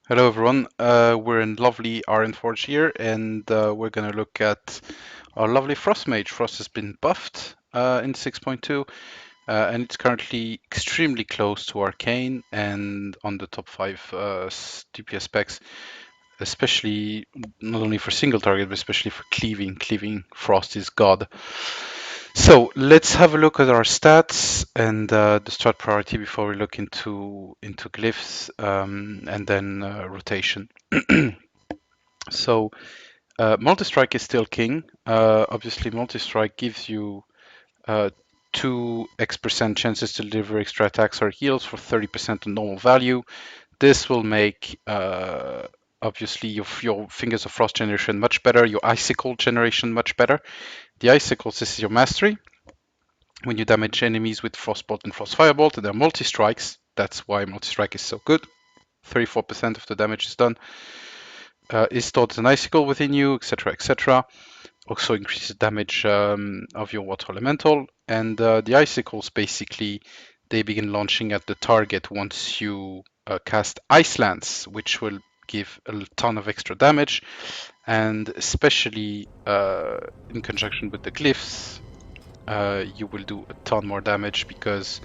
Hello everyone, we're in lovely Ironforge here, and we're going to look at our lovely Frost Mage. Frost has been buffed in 6.2, and it's currently extremely close to Arcane and on the top 5 DPS specs, especially not only for single target, but especially for cleaving. Cleaving Frost is God. So let's have a look at our stats and the strat priority before we look into glyphs and then rotation. So multi-strike is still king. Obviously, multi-strike gives you 2x% chances to deliver extra attacks or heals for 30% of normal value. This will make obviously your Fingers of Frost generation much better, your Icicle generation much better. The Icicles, this is your mastery. When you damage enemies with Frostbolt and Frost Firebolt, and they're multi-strikes. That's why multi-strike is so good. 34% of the damage is done. Is stored as an icicle within you, etc., etc. Also increases damage of your water elemental. And the icicles, basically, they begin launching at the target once you cast Ice Lance, which will give a ton of extra damage. And especially in conjunction with the glyphs, you will do a ton more damage because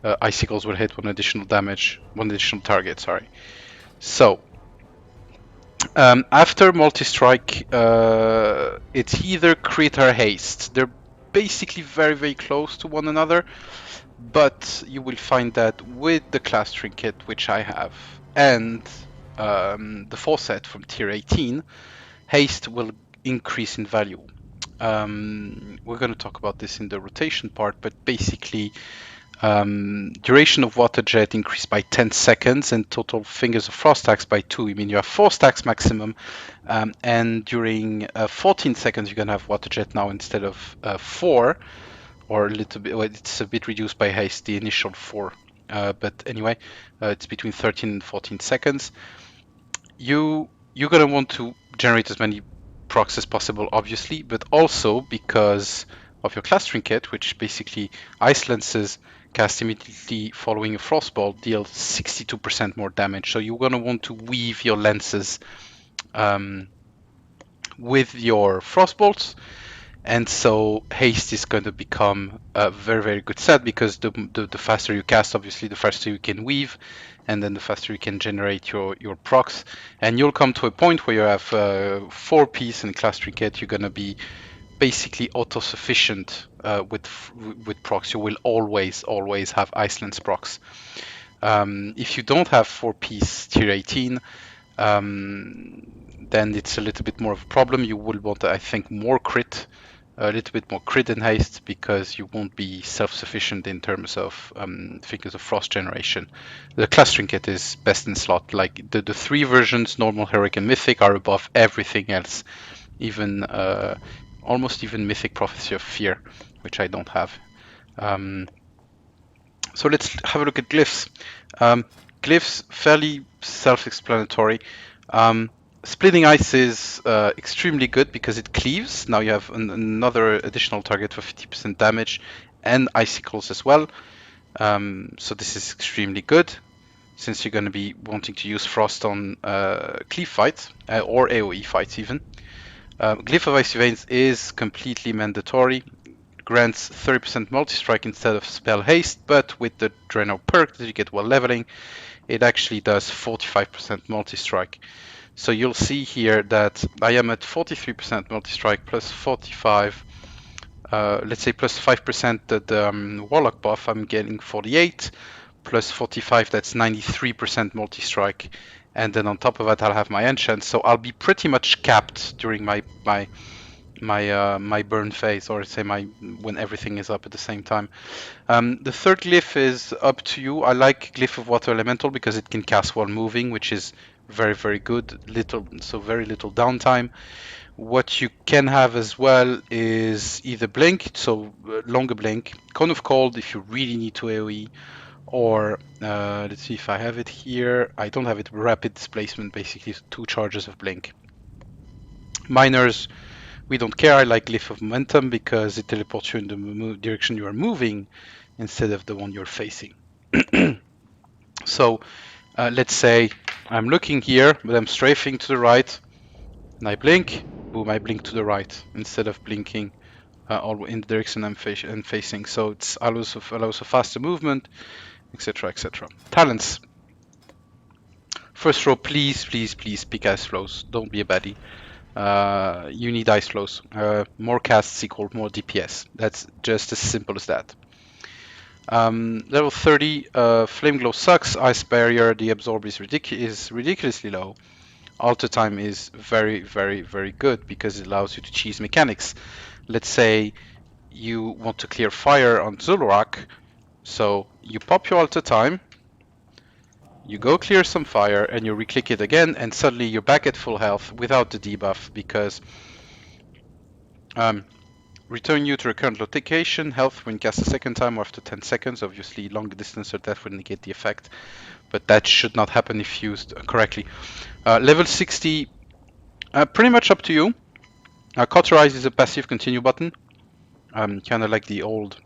icicles will hit one additional target. Sorry. So after multi-strike, it's either crit or haste. They're basically very close to one another, but you will find that with the class trinket, which I have, and the faucet from tier 18, haste will increase in value. We're going to talk about this in the rotation part, but basically duration of water jet increased by 10 seconds and total Fingers of Frost stacks by 2. I mean, you have 4 stacks maximum, and during 14 seconds, you're going to have water jet now instead of 4, or a little bit, well, it's a bit reduced by haste, the initial 4. But anyway, it's between 13 and 14 seconds. You're going to want to generate as many procs as possible, obviously, but also because of your class trinket, which basically ice lances cast immediately following a frostball deals 62% more damage. So you're going to want to weave your lances with your frostbolts, and so haste is going to become a very good set because the faster you cast, obviously, the faster you can weave, and then the faster you can generate your procs. And you'll come to a point where you have 4-piece and class trinket. You're going to be basically auto-sufficient with procs. You will always have Iceland's procs. If you don't have 4-piece tier 18, then it's a little bit more of a problem. You will want, I think, more crit, a little bit more crit and haste, because you won't be self-sufficient in terms of Fingers of Frost generation. The class trinket is best in slot. Like the 3 versions, normal, heroic, and mythic, are above everything else, even almost even Mythic Prophecy of Fear, which I don't have. So let's have a look at glyphs. Glyphs, fairly self-explanatory. Splitting Ice is extremely good because it cleaves. Now you have another additional target for 50% damage, and icicles as well. So this is extremely good, since you're going to be wanting to use Frost on cleave fights, or AoE fights even. Glyph of Icy Veins is completely mandatory. Grants 30% multi-strike instead of spell haste, but with the Dreno perk that you get while leveling, it actually does 45% multi-strike. So you'll see here that I am at 43% multi-strike plus 45, let's say plus 5% the Warlock buff, I'm getting 48, plus 45, that's 93% multi-strike. And then on top of that, I'll have my enchant, so I'll be pretty much capped during my burn phase, or say when everything is up at the same time. The third glyph is up to you. I like Glyph of Water Elemental because it can cast while moving, which is very good. Very little downtime. What you can have as well is either blink, so longer blink, Cone of Cold if you really need to AoE, or let's see if I have it here. I don't have it. Rapid Displacement, basically 2 charges of blink. Miners, we don't care. I like Glyph of Momentum because it teleports you in the direction you are moving instead of the one you're facing. So let's say I'm looking here, but I'm strafing to the right, and I blink. Boom! I blink to the right instead of blinking all in the direction I'm facing. So it allows a faster movement, etc., etc. Talents. First row, please, please, please pick ice flows. Don't be a baddie. You need ice flows. More casts equal more DPS. That's just as simple as that. Level 30, Flame Glow sucks. Ice Barrier, the absorb is ridiculously low. Alter Time is very, very, very good because it allows you to cheese mechanics. Let's say you want to clear fire on Zul'Orak, so you pop your Alter Time, you go clear some fire, and you re-click it again, and suddenly you're back at full health without the debuff because return you to a current location, health when cast a second time or after 10 seconds. Obviously, longer distance or death would negate the effect, but that should not happen if used correctly. Level 60, pretty much up to you. Cauterize is a passive continue button, kind of like the old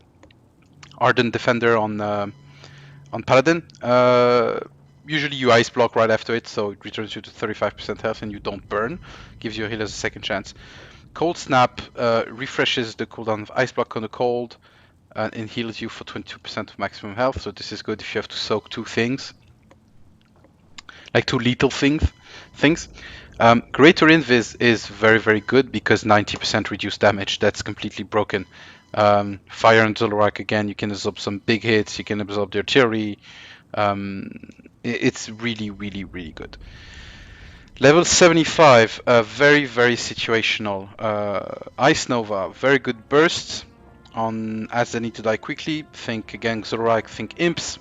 Ardent Defender on Paladin. Usually you ice block right after it, so it returns you to 35% health and you don't burn. Gives your healers a second chance. Cold Snap refreshes the cooldown of ice block on the cold and heals you for 22% of maximum health. So this is good if you have to soak two things, like two lethal things. Greater Invis is very, very good because 90% reduced damage. That's completely broken. Fire and Zul'Orak, again, you can absorb some big hits, you can absorb the artillery. It's really, really, really good. Level 75, very, very situational. Ice Nova, very good bursts on as they need to die quickly. Think again Zul'Orak, think Imps.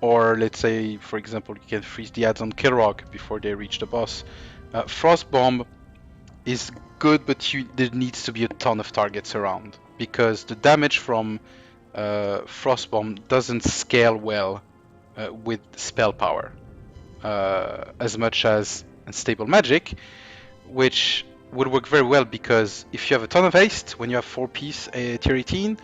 Or let's say, for example, you can freeze the ads on Kilrog before they reach the boss. Frost Bomb is good, but there needs to be a ton of targets around because the damage from Frost Bomb doesn't scale well with spell power as much as Unstable Magic, which would work very well because if you have a ton of haste, when you have 4-piece tier 18,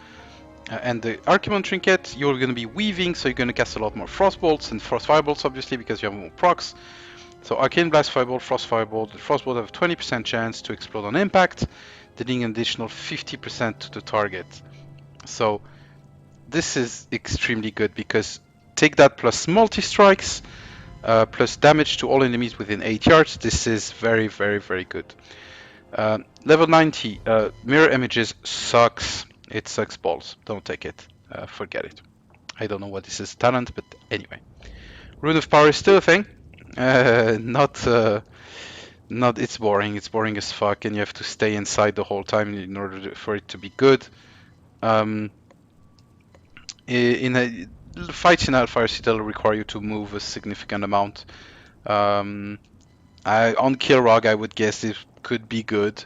and the Archimonde trinket, you're going to be weaving, so you're going to cast a lot more Frostbolts and Frost Firebolts, obviously, because you have more procs. So Arcane Blast Firebolt, Frost Firebolt. The Frostbolt have a 20% chance to explode on impact, dealing an additional 50% to the target. So this is extremely good because take that plus multi-strikes, plus damage to all enemies within 8 yards. This is very, very, very good. Level 90, Mirror Images sucks. It sucks balls. Don't take it. Forget it. I don't know what this is talent, but anyway. Rune of Power is still a thing. Not. It's boring. It's boring as fuck, and you have to stay inside the whole time in order for it to be good. Fights in Hellfire Citadel require you to move a significant amount. On Kilrog, I would guess it could be good,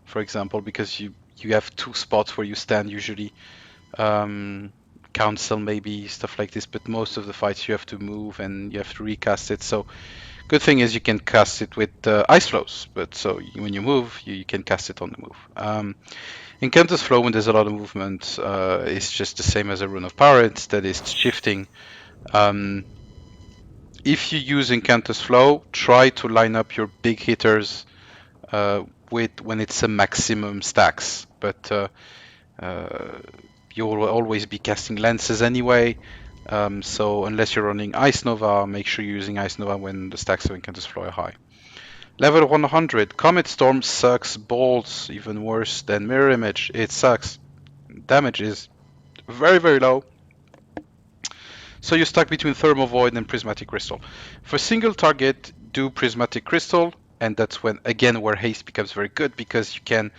for example, because you have two spots where you stand usually. Council maybe, stuff like this, but most of the fights you have to move and you have to recast it. So good thing is you can cast it with ice flows, but so when you move, you can cast it on the move. Incantus Flow, when there's a lot of movement, is just the same as a Rune of Power. Instead, it's shifting. If you use Incantus Flow, try to line up your big hitters with when it's a maximum stacks, but you will always be casting lances anyway. So unless you're running Ice Nova, make sure you're using Ice Nova when the stacks of Incantus Flow are high. Level 100, Comet Storm sucks balls, even worse than Mirror Image. It sucks. Damage is very, very low. So you're stuck between Thermal Void and Prismatic Crystal. For single target, do Prismatic Crystal, and that's when, again, where haste becomes very good because you can,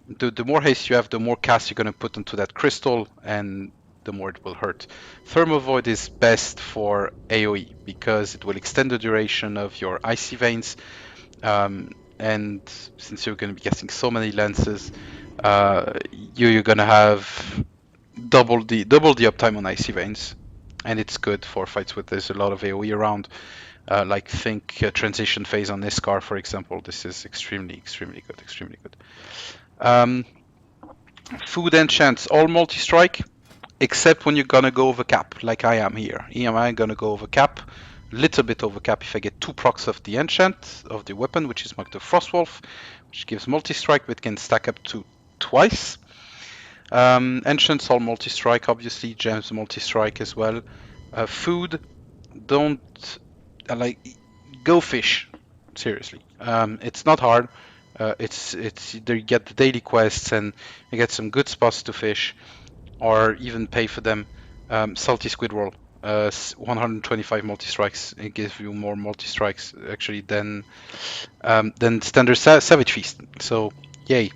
the more haste you have, the more cast you're going to put into that crystal, and the more it will hurt. Thermal Void is best for AoE because it will extend the duration of your Icy Veins. And since you're going to be casting so many lances, you're going to have double the uptime on Icy Veins, and it's good for fights with there's a lot of AoE around. Like think transition phase on Iskar, for example. This is extremely good. Food enchants all multi-strike. except when you're gonna go over cap, like I am here. Here I'm gonna go over cap, little bit over cap if I get 2 procs of the enchant of the weapon, which is marked the Frostwolf, which gives multi-strike, but can stack up to twice. Enchants all multi-strike, obviously. Gems multi-strike as well. Food, don't like go fish. Seriously, it's not hard. It's either you get the daily quests and you get some good spots to fish, or even pay for them. Salty squid roll, 125 multi strikes. It gives you more multi strikes actually than standard savage feast. So yay.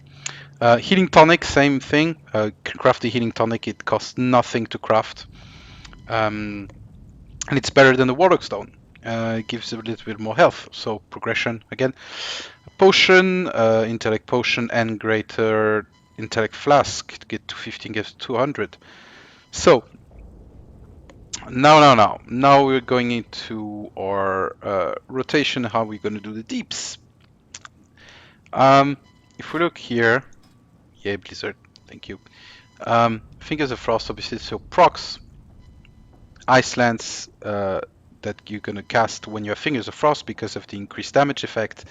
Healing tonic, same thing. Craft the healing tonic. It costs nothing to craft, and it's better than the warlock stone. It gives a little bit more health. So progression again. Potion, intellect potion, and greater intellect flask to get to 15 gives 200. So now we're going into our rotation. How we're going to do the deeps. If we look here, yeah, Blizzard, thank you. Fingers of Frost, obviously, so procs, Ice Lance that you're going to cast when you have Fingers of Frost because of the increased damage effect,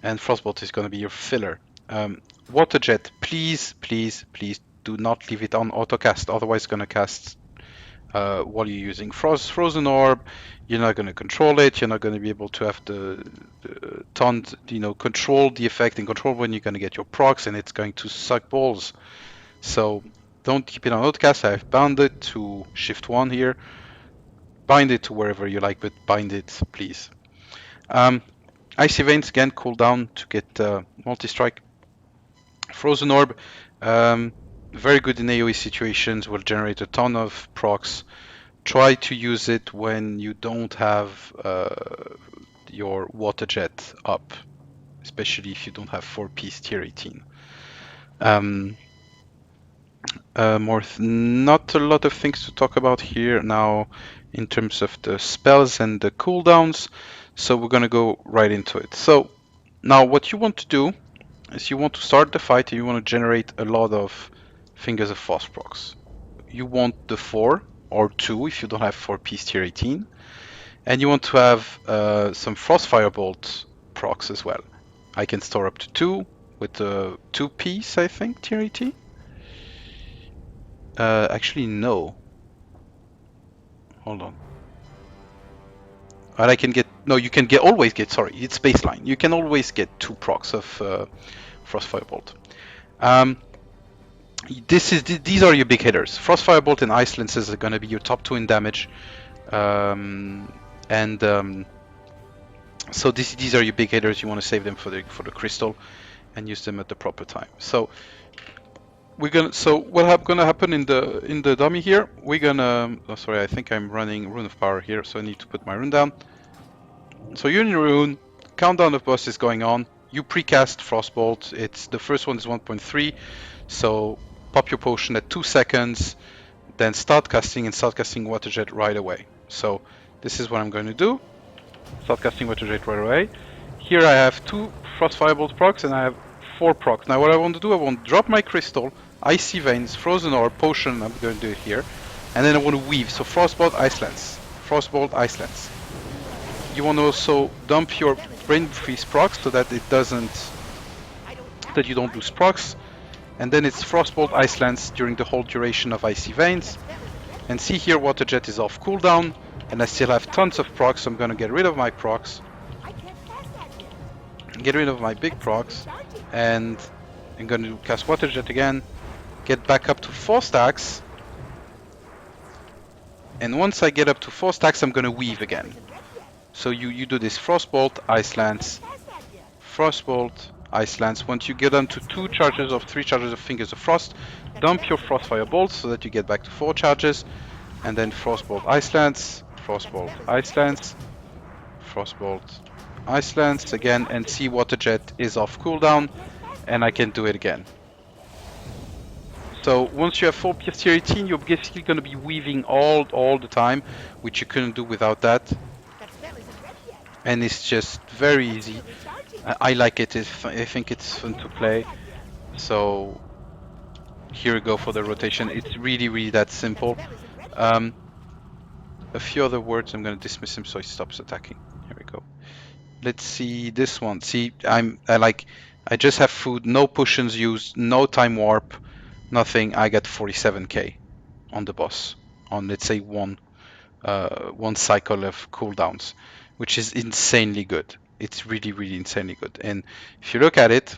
and Frostbolt is going to be your filler. Water Jet, please do not leave it on autocast, otherwise it's going to cast while you're using Frozen Orb. You're not going to control it. You're not going to be able to have the taunt, control the effect and control when you're going to get your procs, and it's going to suck balls. So don't keep it on autocast. I've bound it to Shift 1 here. Bind it to wherever you like, but bind it, please. Icy Veins, again, cooldown to get multi-strike. Frozen Orb, very good in AoE situations, will generate a ton of procs. Try to use it when you don't have your water jet up, especially if you don't have 4-piece tier 18. Not a lot of things to talk about here now in terms of the spells and the cooldowns, so we're gonna go right into it. So now what you want to do is you want to start the fight and you want to generate a lot of Fingers of Frost procs. You want the 4 or 2 if you don't have 4-piece tier 18, and you want to have some Frost Firebolt procs as well. I can store up to 2 with the 2-piece, I think, tier 18. Actually, no. Hold on. But I can get... No, you can always get... Sorry, it's baseline. You can always get 2 procs of Frost Firebolt. These are your big hitters. Frost Firebolt and Ice Lances are going to be your top 2 in damage. So these are your big hitters. You want to save them for the crystal and use them at the proper time. So what's gonna happen in the dummy here? We're gonna... Oh, sorry, I think I'm running Rune of Power here, so I need to put my rune down. So you're in your rune. Countdown of boss is going on. You precast Frostbolt. It's the first one is 1.3. So pop your potion at 2 seconds, then start casting Water Jet right away. So this is what I'm going to do. Start casting Water Jet right away. Here I have 2 Frost Firebolt procs and I have 4 procs. Now what I want to do, I want to drop my crystal, Icy Veins, Frozen Orb, Potion, I'm going to do it here. And then I want to weave. So Frostbolt, Ice Lance. Frostbolt, Ice Lance. You want to also dump your Brain Freeze procs so that you don't lose procs. And then it's Frostbolt, Ice Lance during the whole duration of Icy Veins. And see here, Water Jet is off cooldown, and I still have tons of procs, so I'm going to get rid of my procs. Get rid of my big procs, and I'm going to cast Water Jet again, get back up to 4 stacks. And once I get up to 4 stacks, I'm going to weave again. So you do this Frostbolt, Ice Lance, Frostbolt, Ice Lance. Once you get onto 2 charges of 3 charges of Fingers of Frost, dump your Frost Firebolt so that you get back to 4 charges, and then Frostbolt, Ice Lance, Frostbolt, Ice Lance, Frostbolt, Ice Lance again, and see Water Jet is off cooldown, and I can do it again. So once you have 4-piece tier 18, you're basically going to be weaving all the time, which you couldn't do without that. And it's just very easy. I like it. I think it's fun to play. So Here we go for the rotation. It's really that simple. Um, a few other words. I'm going to dismiss him so he stops attacking. Here we go. Let's see this one. See, I just have food, no potions used, no time warp, nothing. I get 47k on the boss on, let's say, one cycle of cooldowns, which is insanely good. It's really insanely good. And if you look at it,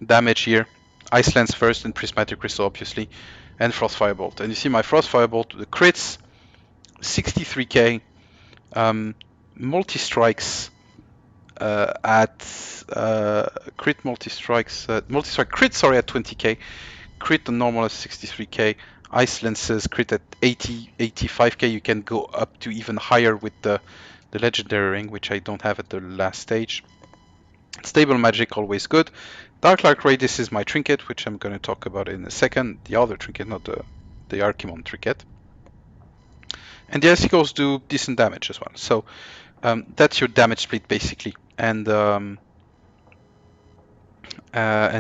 damage here, Ice Lance first and Prismatic Crystal obviously, and Frost Firebolt. And you see my Frost Firebolt, the crits, 63k, multi-strikes at crit multi-strike crit, sorry, at 20k, crit on normal at 63k, Ice Lances crit at 80, 85k. You can go up to even higher with the legendary ring, which I don't have at the last stage. Stable magic, always good. Dark Light Ray, this is my trinket, which I'm going to talk about in a second. The other trinket, not the Archimonde trinket. And the icicles do decent damage as well. So that's your damage split basically. And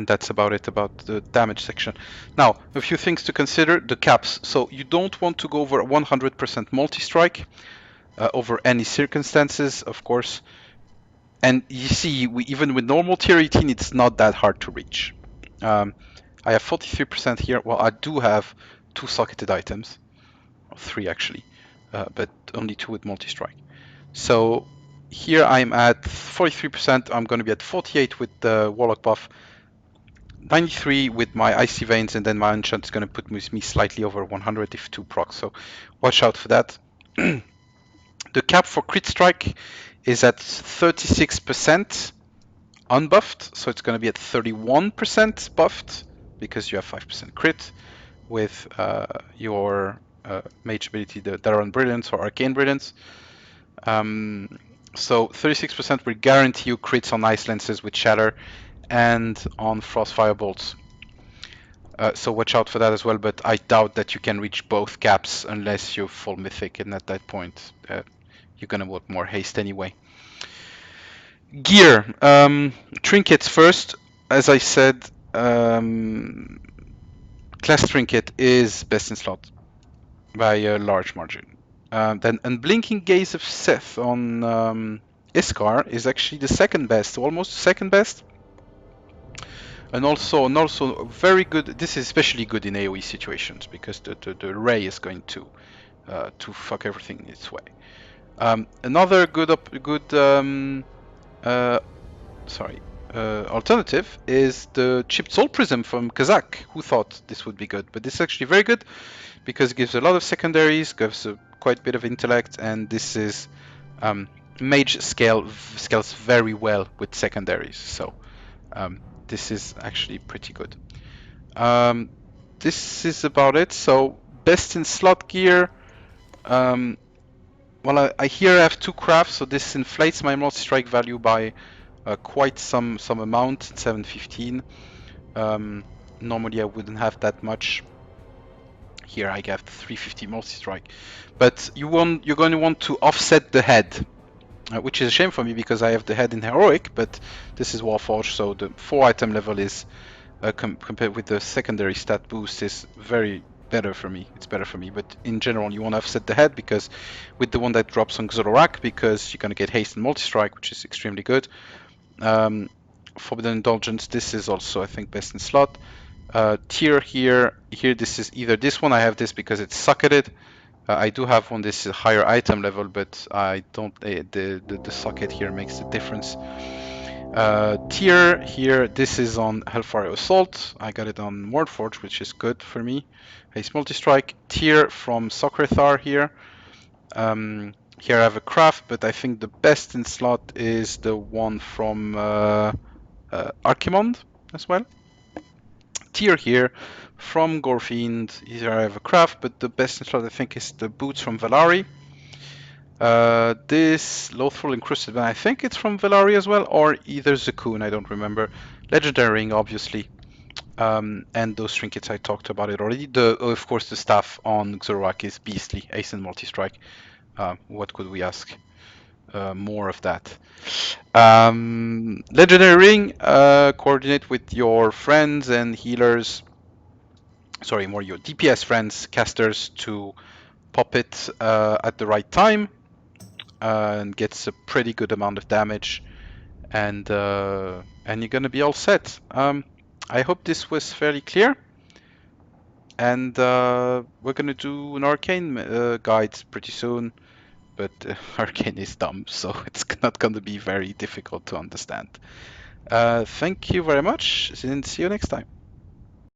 that's about it about the damage section. Now, a few things to consider. The caps. So you don't want to go over 100% multi-strike over any circumstances, of course. And you see, even with normal tier 18, it's not that hard to reach. I have 43% here. Well, I do have 2 socketed items, or 3 actually, but only 2 with multi-strike. So here I'm at 43%. I'm going to be at 48 with the Warlock buff, 93 with my Icy Veins, and then my enchant is going to put me slightly over 100 if 2 procs. So watch out for that. The cap for crit strike is at 36%. Unbuffed, so it's going to be at 31% buffed because you have 5% crit with your mage ability, the Daron Brilliance or Arcane Brilliance. So 36% will guarantee you crits on Ice Lances with Shatter and on Frost Firebolts. So watch out for that as well, but I doubt that you can reach both caps unless you're full Mythic, and at that point you're going to want more haste anyway. Gear. Trinkets first. As I said, class trinket is best in slot by a large margin. Then Unblinking Gaze of Seth on Iskar is actually the second best, almost second best. And also very good. This is especially good in AoE situations because the ray is going to fuck everything its way. Another good alternative is the Chipped Soul Prism from Kazakh, who thought this would be good, but this is actually very good because it gives a lot of secondaries, gives quite a bit of intellect, and this is mage scales very well with secondaries, so this is actually pretty good. This is about it. So best in slot gear. Well, I here I have 2 crafts, so this inflates my multi-strike value by quite some amount, 715. Normally I wouldn't have that much. Here I have 350 multi-strike, but you're going to want to offset the head, which is a shame for me because I have the head in heroic, but this is Warforged, so the 4 item level is compared with the secondary stat boost is very better for me. It's better for me, but in general you want to offset the head because with the one that drops on Xolorak, because you're going to get haste and multi-strike, which is extremely good. Forbidden Indulgence, this is also I think best in slot. Tier here this is either this one, I have this because it's socketed. I do have one, this is a higher item level, but I don't, the socket here makes the difference. Tier here, this is on Hellfire Assault. I got it on Mordforge, which is good for me. Haste Multi-Strike. Tier from Socrathar here. Here I have a craft, but I think the best in slot is the one from Archimonde as well. Tier here from Gorfiend. Here I have a craft, but the best in slot I think is the boots from Valari. This Lothful Encrusted Man, I think it's from Valari as well, or either Zakoon, I don't remember. Legendary Ring, obviously. And those trinkets I talked about it already. Of course, the staff on Xolorak is beastly, Ace and Multi-Strike. What could we ask? More of that. Legendary Ring, coordinate with your friends and healers. sorry, more your DPS friends, casters, to pop it at the right time and gets a pretty good amount of damage, and you're gonna be all set. I hope this was fairly clear, and we're gonna do an arcane guide pretty soon. But arcane is dumb, so it's not gonna be very difficult to understand. Thank you very much, and see you next time.